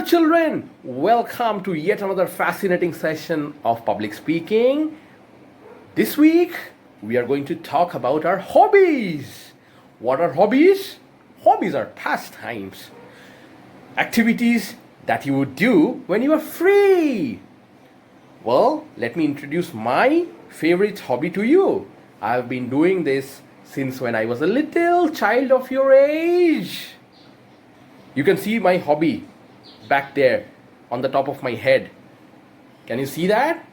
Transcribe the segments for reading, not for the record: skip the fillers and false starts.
children, welcome to yet another fascinating session of public speaking. This week, we are going to talk about our hobbies. What are hobbies? Hobbies are pastimes, activities that you would do when you are free. Well, let me introduce my favorite hobby to you. I have been doing this since when I was a little child of your age. You can see my hobby back there on the top of my head. Can you see that?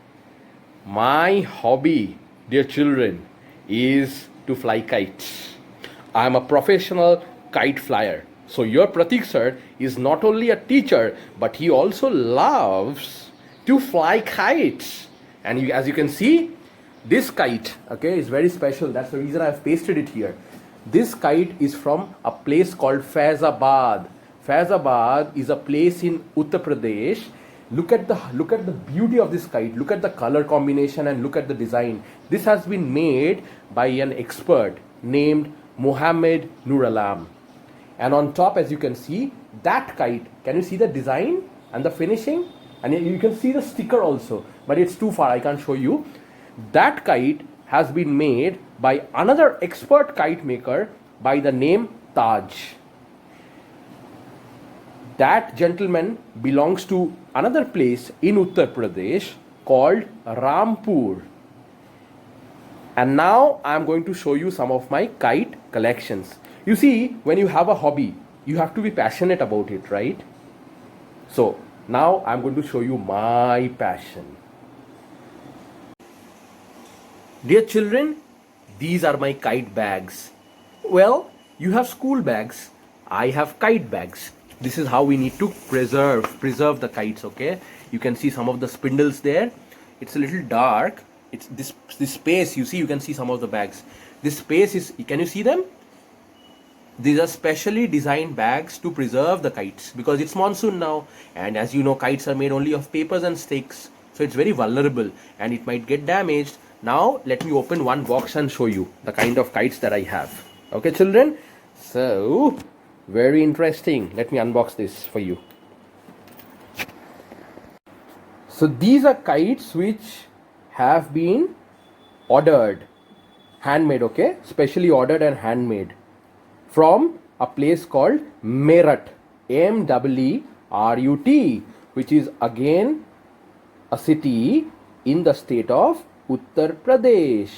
My hobby, dear children, is to fly kites. I am a professional kite flyer. So your Pratik sir is not only a teacher, but he also loves to fly kites. And as you can see, this kite, okay, is very special. That's the reason I've pasted it here. This kite is from a place called Faizabad. Faizabad is a place in Uttar Pradesh. Look at the beauty of this kite. Look at the color combination and look at the design. This has been made by an expert named Mohammed Nur Alam. And on top, as you can see, that kite, can you see the design and the finishing? And you can see the sticker also, but it's too far, I can't show you. That kite has been made by another expert kite maker by the name Taj. That gentleman belongs to another place in Uttar Pradesh called Rampur. And now I am going to show you some of my kite collections. You see, when you have a hobby, you have to be passionate about it, right? So now I am going to show you my passion. Dear children, these are my kite bags. Well, you have school bags. I have kite bags. This is how we need to preserve the kites, okay? You can see some of the spindles there. It's a little dark. It's this space, you see, you can see some of the bags. This space is, can you see them? These are specially designed bags to preserve the kites because it's monsoon now. And as you know, kites are made only of papers and sticks. So it's very vulnerable and it might get damaged. Now, let me open one box and show you the kind of kites that I have. Okay, children? So, very interesting. Let me unbox this for you. So these are kites which have been ordered, handmade, okay? Specially ordered and handmade from a place called Meerut, Meerut, which is again a city in the state of Uttar Pradesh.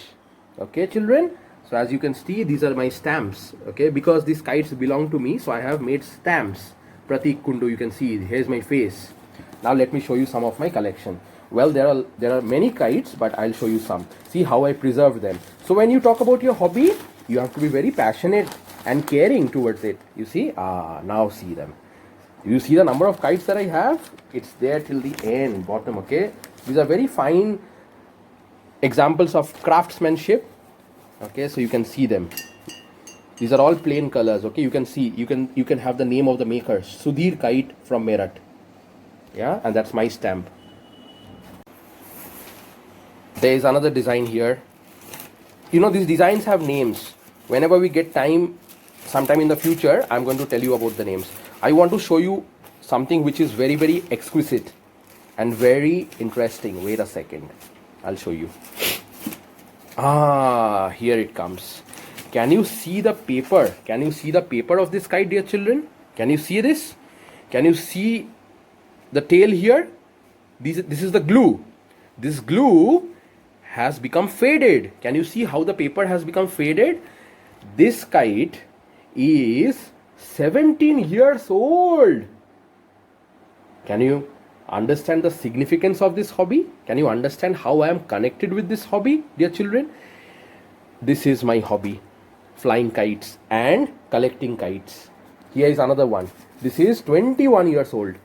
Okay, children? So as you can see, these are my stamps, okay? Because these kites belong to me, so I have made stamps. Pratik Kundu, you can see, here's my face. Now let me show you some of my collection. Well, there are many kites, but I'll show you some. See how I preserve them. So when you talk about your hobby, you have to be very passionate and caring towards it. You see? Now see them. You see the number of kites that I have? It's there till the end, bottom, okay? These are very fine examples of craftsmanship. Okay, so you can see them. These are all plain colors. Okay, you can see, you can have the name of the maker, Sudhir Kite from Meerut. Yeah, and that's my stamp. There is another design here. You know, these designs have names. Whenever we get time, sometime in the future, I'm going to tell you about the names. I want to show you something which is very, very exquisite and very interesting. Wait a second, I'll show you. Here it comes. Can you see the paper? Can you see the paper of this kite, dear children? Can you see this? Can you see the tail here? This is the glue. This glue has become faded. Can you see how the paper has become faded? This kite is 17 years old. Can you understand the significance of this hobby? Can you understand how I am connected with this hobby, dear children? This is my hobby, flying kites and collecting kites. Here is another one. This is 21 years old.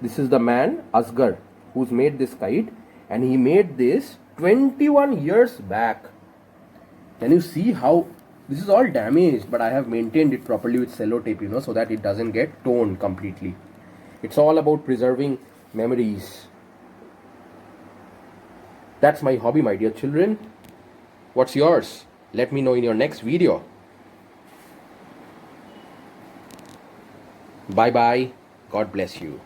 This is the man, Asgar, who's made this kite, and he made this 21 years back. Can you see how this is all damaged, but I have maintained it properly with sellotape, you know, so that it doesn't get torn completely. It's all about preserving memories. That's my hobby, my dear children. What's yours? Let me know in your next video. Bye bye. God bless you.